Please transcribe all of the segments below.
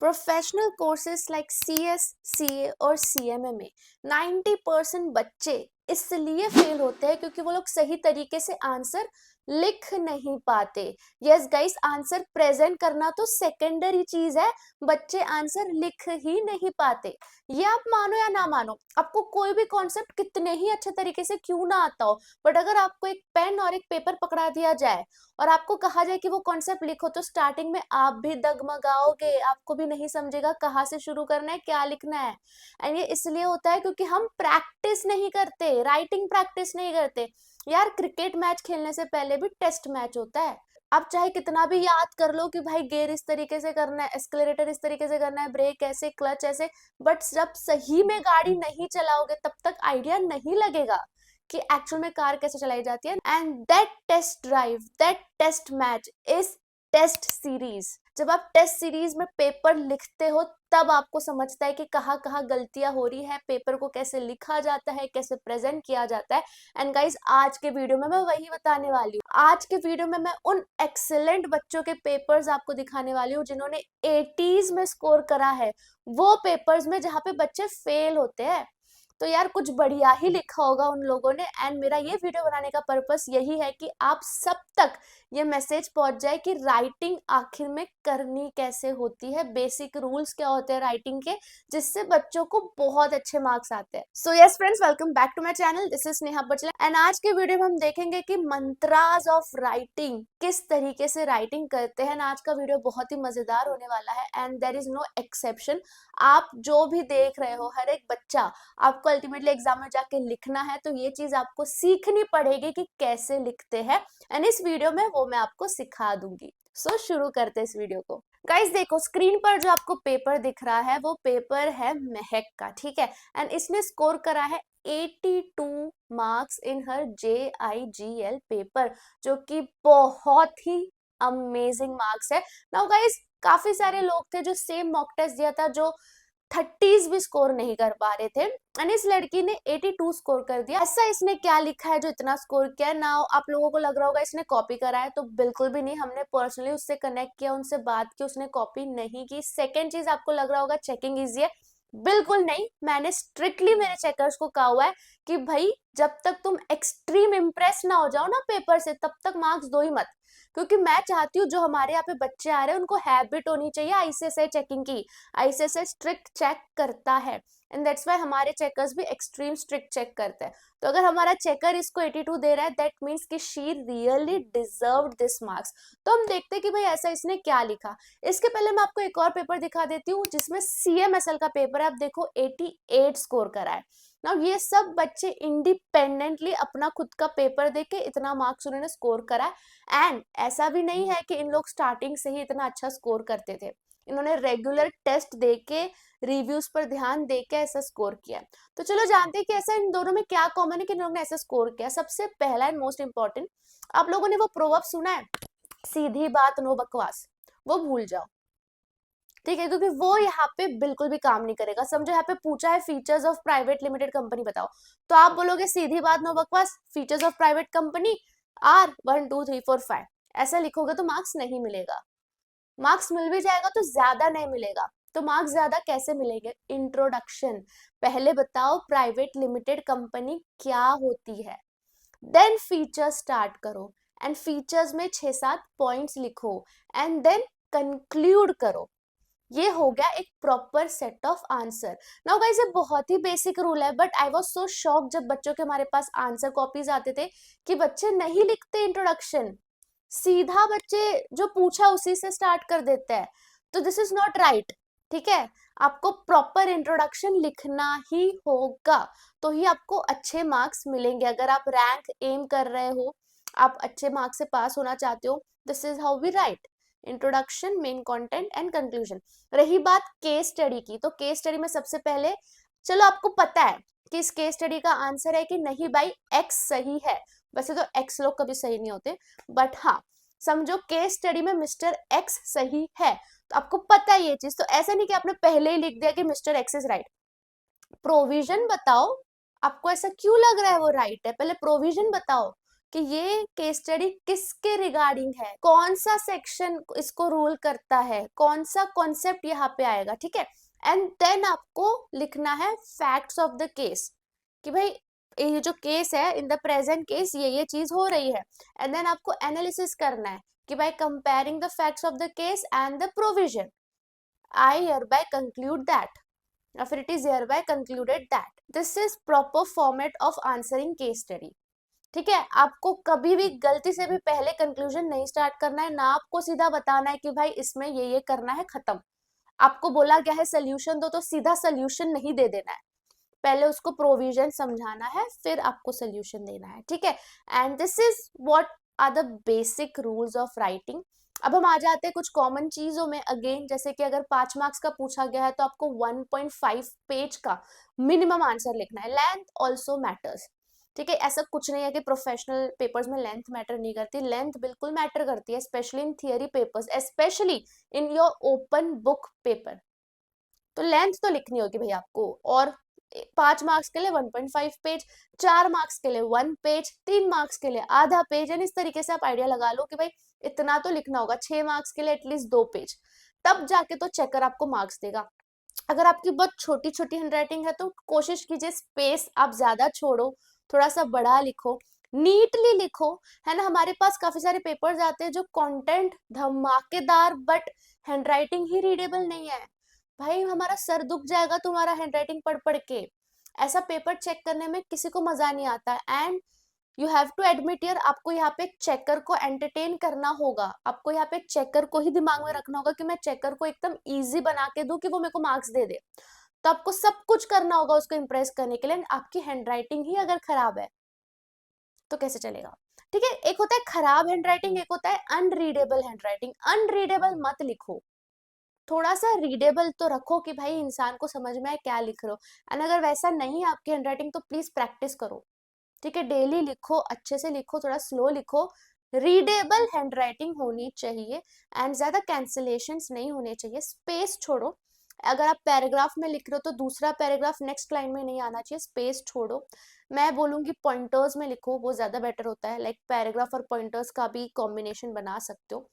Professional courses like CS, CA और CMA में 90% बच्चे इसलिए फेल होते हैं क्योंकि वो लोग सही तरीके से आंसर लिख नहीं पाते। यस गाइस, आंसर प्रेजेंट करना तो सेकेंडरी चीज है, बच्चे आंसर लिख ही नहीं पाते। ये आप मानो या ना मानो, आपको कोई भी कॉन्सेप्ट कितने ही अच्छे तरीके से क्यों ना आता हो, बट अगर आपको एक पेन और एक पेपर पकड़ा दिया जाए और आपको कहा जाए कि वो कॉन्सेप्ट लिखो, तो स्टार्टिंग में आप भी डगमगाओगे, आपको भी नहीं समझेगा कहाँ से शुरू करना है, क्या लिखना है। एंड ये इसलिए होता है क्योंकि हम प्रैक्टिस नहीं करते, राइटिंग प्रैक्टिस नहीं करते। यार, क्रिकेट मैच खेलने से पहले भी टेस्ट मैच होता है। आप चाहे कितना भी याद कर लो कि भाई गियर इस तरीके से करना है, एस्केलेटर इस तरीके से करना है, ब्रेक ऐसे, क्लच ऐसे, बट जब सही में गाड़ी नहीं चलाओगे तब तक आइडिया नहीं लगेगा कि एक्चुअल में कार कैसे चलाई जाती है। And that test drive, that test match is test series. जब आप टेस्ट सीरीज में पेपर लिखते हो तब आपको समझता है कि कहाँ कहाँ गलतियां हो रही है, पेपर को कैसे लिखा जाता है, कैसे प्रेजेंट किया जाता है। एंड गाइस, आज के वीडियो में मैं वही बताने वाली हूँ। आज के वीडियो में मैं उन एक्सेलेंट बच्चों के पेपर्स आपको दिखाने वाली हूँ जिन्होंने 80s में स्कोर करा है, वो पेपर्स में जहाँ पे बच्चे फेल होते हैं। तो यार, कुछ बढ़िया ही लिखा होगा उन लोगों ने। एंड मेरा ये वीडियो बनाने का पर्पस यही है कि आप सब तक ये मैसेज पहुंच जाए कि राइटिंग आखिर में करनी कैसे होती है, बेसिक रूल्स क्या होते हैं राइटिंग के, जिससे बच्चों को बहुत अच्छे मार्क्स आते हैं। So yes friends, welcome back to my channel, this is Neha Bachla. And आज के वीडियो में हम देखेंगे कि मंत्रास ऑफ राइटिंग, किस तरीके से राइटिंग करते हैं। आज का वीडियो बहुत ही मजेदार होने वाला है and there is no exception. आप जो भी देख रहे हो, हर एक बच्चा, आपको अल्टीमेटली एग्जाम में जाके लिखना है, तो ये चीज आपको सीखनी पड़ेगी कि कैसे लिखते हैं। एंड इस वीडियो में वो मैं आपको सिखा दूंगी। सो शुरू करते हैं इस वीडियो को। गाइस देखो, स्क्रीन पर जो आपको पेपर दिख रहा है वो पेपर है महक का, ठीक है। एंड इसने स्कोर करा है 82 marks in her JIGL paper, जो कि बहुत ही अमेजिंग मार्क्स है। नाउ गाइस, काफी सारे लोग थे जो सेम मॉक टेस्ट दिया था, जो 30s भी स्कोर नहीं कर पा रहे थे, एंड इस लड़की ने 82 स्कोर कर दिया। ऐसा इसने क्या लिखा है जो इतना स्कोर किया है? ना आप लोगों को लग रहा होगा इसने कॉपी करा है, तो बिल्कुल भी नहीं। हमने पर्सनली उससे कनेक्ट किया, उनसे बात की, उसने कॉपी नहीं की। सेकेंड चीज, आपको लग रहा होगा चेकिंग इजी है, बिल्कुल नहीं। मैंने स्ट्रिक्टली मेरे चेकर्स को कहा हुआ है कि भाई, जब तक तुम एक्सट्रीम इम्प्रेस ना हो जाओ ना पेपर से, तब तक मार्क्स दो ही मत। क्योंकि मैं चाहती हूँ जो हमारे यहाँ पे बच्चे आ रहे हैं उनको हैबिट होनी चाहिए ICSI चेकिंग की। ICSI स्ट्रिक्ट चेक करता है, एंड दैट्स वाई हमारे चेकर्स भी एक्सट्रीम स्ट्रिक्ट चेक करते हैं। तो अगर हमारा चेकर इसको 82 दे रहा है, दैट मीन्स कि she really deserve this marks. तो हम देखते हैं कि भाई ऐसा इसने क्या लिखा। इसके पहले मैं आपको एक और पेपर दिखा देती हूँ जिसमें CMSL का पेपर है। आप देखो, 88 स्कोर करा है। ना ये सब बच्चे इंडिपेंडेंटली अपना खुद का पेपर देके इतना मार्क्स उन्होंने स्कोर करा है। एंड ऐसा भी नहीं है कि इन लोग स्टार्टिंग से ही इतना अच्छा स्कोर करते थे, इन्होंने रेगुलर टेस्ट देके, रिव्यूज पर ध्यान देके ऐसा स्कोर किया। तो चलो जानते हैं कि ऐसा इन दोनों में क्या कॉमन है कि इन लोगों ने ऐसा स्कोर किया। सबसे पहला एंड मोस्ट इंपॉर्टेंट, आप लोगों ने वो प्रोवर्ब सुना है, सीधी बात नो बकवास, वो भूल जाओ, ठीक है, क्योंकि वो यहाँ पे बिल्कुल भी काम नहीं करेगा। समझो, यहाँ पे पूछा है features of private limited company बताओ, तो आप बोलोगे सीधी बात नो बकवास, features of private company are 1 2 3 4 5, ऐसा लिखोगे तो मार्क्स नहीं मिलेगा। मार्क्स मिल भी जाएगा तो ज्यादा नहीं मिलेगा। तो मार्क्स ज्यादा कैसे मिलेंगे? इंट्रोडक्शन, पहले बताओ प्राइवेट लिमिटेड कंपनी क्या होती है, देन फीचर स्टार्ट करो, एंड फीचर्स में 6-7 पॉइंट्स लिखो, एंड देन कंक्लूड करो। ये हो गया एक proper set of answer. Now guys, ये बहुत ही बेसिक रूल है, but I was so shock जब बच्चों के हमारे पास आंसर कॉपीज आते थे कि बच्चे नहीं लिखते इंट्रोडक्शन, सीधा बच्चे जो पूछा उसी से स्टार्ट कर देते हैं। तो दिस इज नॉट राइट, ठीक है। आपको प्रॉपर इंट्रोडक्शन लिखना ही होगा, तो ही आपको अच्छे मार्क्स मिलेंगे। अगर आप रैंक एम कर रहे हो, आप अच्छे मार्क्स से पास होना चाहते हो, this is how we write introduction, main content and conclusion. रही बात केस स्टडी की, तो केस स्टडी में सबसे पहले, चलो आपको पता है कि इस केस स्टडी का आंसर है कि नहीं भाई, एक्स सही है। वैसे तो एक्स लोग कभी सही नहीं होते, बट हाँ, समझो केस स्टडी में मिस्टर एक्स सही है, तो आपको पता है ये चीज। तो ऐसा नहीं कि आपने पहले ही लिख दिया कि mister x is right. Provision बताओ, आपको ऐसा क्यों लग रहा है वो राइट है, पहले प्रोविजन बताओ कि ये केस स्टडी किसके रिगार्डिंग है, कौन सा सेक्शन इसको रूल करता है, कौन सा कॉन्सेप्ट यहाँ पे आएगा, ठीक है। एंड देन आपको लिखना है फैक्ट्स ऑफ द केस, कि भाई ये जो केस है, इन द प्रेजेंट केस ये चीज हो रही है। एंड देन आपको एनालिसिस करना है कि by comparing the facts of the case and the provision I hereby conclude that, या फिर it is hereby concluded that this is proper format of answering case study। ठीक है, आपको कभी भी गलती से भी पहले कंक्लूजन नहीं स्टार्ट करना है, ना आपको सीधा बताना है कि भाई इसमें ये करना है, खत्म। आपको बोला गया है सोल्यूशन दो, तो सीधा सोल्यूशन नहीं दे देना है, पहले उसको प्रोविजन समझाना है, फिर आपको सोल्यूशन देना है, ठीक है। And this is what are the basic rules of writing. अब हम आ जाते हैं कुछ कॉमन चीजों में। अगेन जैसे कि अगर 5 मार्क्स का पूछा गया है तो आपको 1.5 पेज का मिनिमम आंसर लिखना है। लेंथ ऑल्सो मैटर्स, ठीक है। ऐसा कुछ नहीं है कि प्रोफेशनल पेपर्स में लेंथ मैटर नहीं करती, लेंथ बिल्कुल मैटर करती है, specially in theory papers, specially in your open book paper. तो लेंथ तो लिखनी होगी भाई आपको। और 5 मार्क्स के लिए 1.5 पेज, 4 मार्क्स के लिए 1 पेज, 3 मार्क्स के लिए आधा पेज, यानी इस तरीके से आप आइडिया लगा लो कि भाई इतना तो लिखना होगा। 6 मार्क्स के लिए एटलीस्ट 2 पेज, तब जाके तो चेकर आपको मार्क्स देगा। अगर आपकी बहुत छोटी छोटी हैंडराइटिंग है तो कोशिश कीजिए स्पेस आप ज्यादा छोड़ो, थोड़ा सा बड़ा लिखो, नीटली लिखो, है ना। हमारे पास काफी सारे पेपर्स आते हैं जो कंटेंट धमाकेदार बट हैंडराइटिंग ही रीडेबल नहीं है। भाई हमारा सर दुख जाएगा तुम्हारा हैंडराइटिंग पढ़ पढ़ के। ऐसा पेपर चेक करने में किसी को मजा नहीं आता। And you have to admit यार, आपको यहाँ पे चेकर को एंटरटेन करना होगा, आपको यहाँ पे चेकर को ही दिमाग में रखना होगा कि मैं चेकर को एकदम इजी बना के दूं कि वो मेरे को मार्क्स दे दे। तो आपको सब कुछ करना होगा उसको इम्प्रेस करने के लिए। आपकी हैंडराइटिंग ही अगर खराब है तो कैसे चलेगा, ठीक है। एक होता है खराब हैंडराइटिंग, एक होता है अनरीडेबल हैंडराइटिंग। अनरीडेबल मत लिखो, थोड़ा सा रीडेबल तो रखो कि भाई इंसान को समझ में आए क्या लिख रहे हो। एंड अगर वैसा नहीं है आपकी हैंडराइटिंग तो प्लीज प्रैक्टिस करो, ठीक है। डेली लिखो, अच्छे से लिखो, थोड़ा स्लो लिखो, रीडेबल हैंडराइटिंग होनी चाहिए। एंड ज्यादा कैंसिलेशंस नहीं होने चाहिए, स्पेस छोड़ो। अगर आप पैराग्राफ में लिख रहे हो तो दूसरा पैराग्राफ नेक्स्ट लाइन में नहीं आना चाहिए, स्पेस छोड़ो। मैं बोलूंगी पॉइंटर्स में लिखो, वो ज्यादा बेटर होता है। लाइक पैराग्राफ और पॉइंटर्स का भी कॉम्बिनेशन बना सकते हो।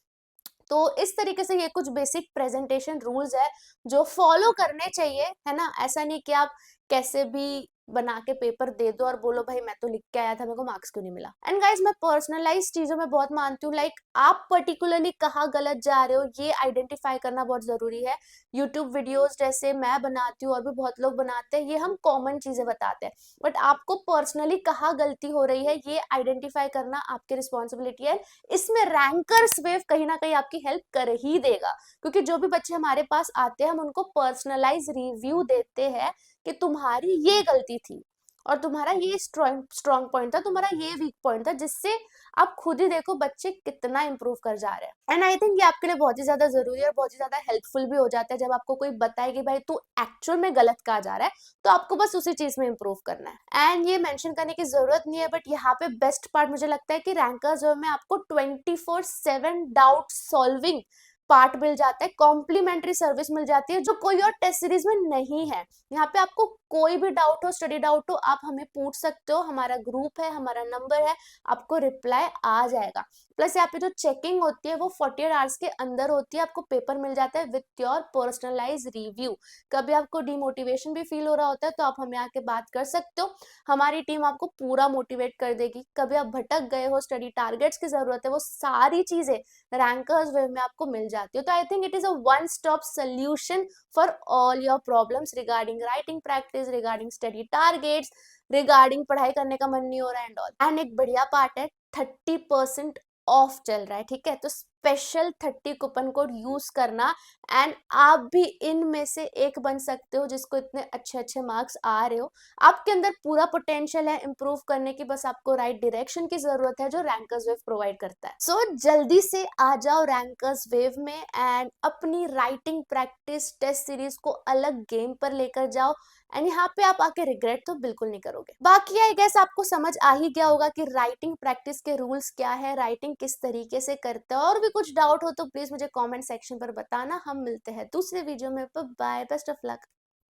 तो इस तरीके से ये कुछ बेसिक प्रेजेंटेशन रूल्स है जो फॉलो करने चाहिए, है ना। ऐसा नहीं कि आप कैसे भी बना के पेपर दे दो और बोलो भाई मैं तो लिख के आया था, मेरे को मार्क्स क्यों नहीं मिला। एंड गाइस मैं पर्सनलाइज चीजों में बहुत मानती हूँ। लाइक आप पर्टिकुलरली कहाँ गलत जा रहे हो ये आइडेंटिफाई करना बहुत जरूरी है। यूट्यूब वीडियोस जैसे मैं बनाती हूँ और भी बहुत लोग बनाते हैं, ये हम कॉमन चीजें बताते हैं, बट आपको पर्सनली कहाँ गलती हो रही है ये आइडेंटिफाई करना आपकी रिस्पॉन्सिबिलिटी है। इसमें रैंकर्स वेव कहीं ना कहीं आपकी हेल्प कर ही देगा, क्योंकि जो भी बच्चे हमारे पास आते हैं हम उनको पर्सनलाइज रिव्यू देते हैं कि तुम्हारी ये गलती थी और तुम्हारा ये स्ट्रॉन्ग पॉइंट था, तुम्हारा ये वीक पॉइंट था, जिससे आप खुद ही देखो बच्चे कितना इंप्रूव कर जा रहे हैं। एंड आई थिंक ये आपके लिए बहुत ही ज्यादा जरूरी है और बहुत ही ज्यादा हेल्पफुल भी हो जाता है जब आपको कोई बताए कि भाई तू एक्चुअल में गलत कहा जा रहा है, तो आपको बस उसी चीज में इंप्रूव करना है। एंड ये मेंशन करने की जरूरत नहीं है, बट यहाँ पे बेस्ट पार्ट मुझे लगता है कि रैंकर्स में आपको 24/7 डाउट सॉल्विंग पार्ट मिल जाता है, कॉम्प्लीमेंट्री सर्विस मिल जाती है जो कोई और टेस्ट सीरीज में नहीं है। यहाँ पे आपको कोई भी डाउट हो, स्टडी डाउट हो, आप हमें पूछ सकते हो, हमारा ग्रुप है, हमारा नंबर है, आपको रिप्लाई आ जाएगा। प्लस यहाँ पे जो चेकिंग होती है वो 48 आवर्स के अंदर होती है, आपको पेपर मिल जाता है विथ योर पर्सनलाइज रिव्यू। कभी आपको डिमोटिवेशन भी फील हो रहा होता है तो आप हमें आके बात कर सकते हो, हमारी टीम आपको पूरा मोटिवेट कर देगी। कभी आप भटक गए हो, स्टडी टारगेट्स की जरूरत है, वो सारी चीजें रैंकर्स वेव में आपको मिल जाती है। तो I think it is a one stop solution for all your problems regarding writing practice, regarding study targets, regarding पढ़ाई करने का मन नहीं हो रहा है एंड ऑल। एंड एक बढ़िया पार्ट है 30% ऑफ चल रहा है, ठीक है। तो स्पेशल 30 कूपन कोड यूज करना एंड आप भी इनमें से एक बन सकते हो जिसको इतने अच्छे अच्छे मार्क्स आ रहे हो। आपके अंदर पूरा पोटेंशियल है इंप्रूव करने की, बस आपको राइट डायरेक्शन की जरूरत है जो रैंकर्स वेव प्रोवाइड करता है। सो जल्दी से आ जाओ रैंकर्स वेव में एंड अपनी राइटिंग प्रैक्टिस टेस्ट सीरीज को अलग गेम पर लेकर जाओ। एंड यहाँ पे आप आके रिग्रेट तो बिल्कुल नहीं करोगे। बाकी आई गेस आपको समझ आ ही गया होगा कि राइटिंग प्रैक्टिस के रूल्स क्या है, राइटिंग किस तरीके से करते हैं। और भी कुछ डाउट हो तो प्लीज मुझे कमेंट सेक्शन पर बताना। हम मिलते हैं दूसरे वीडियो में, बाय, बेस्ट ऑफ लक।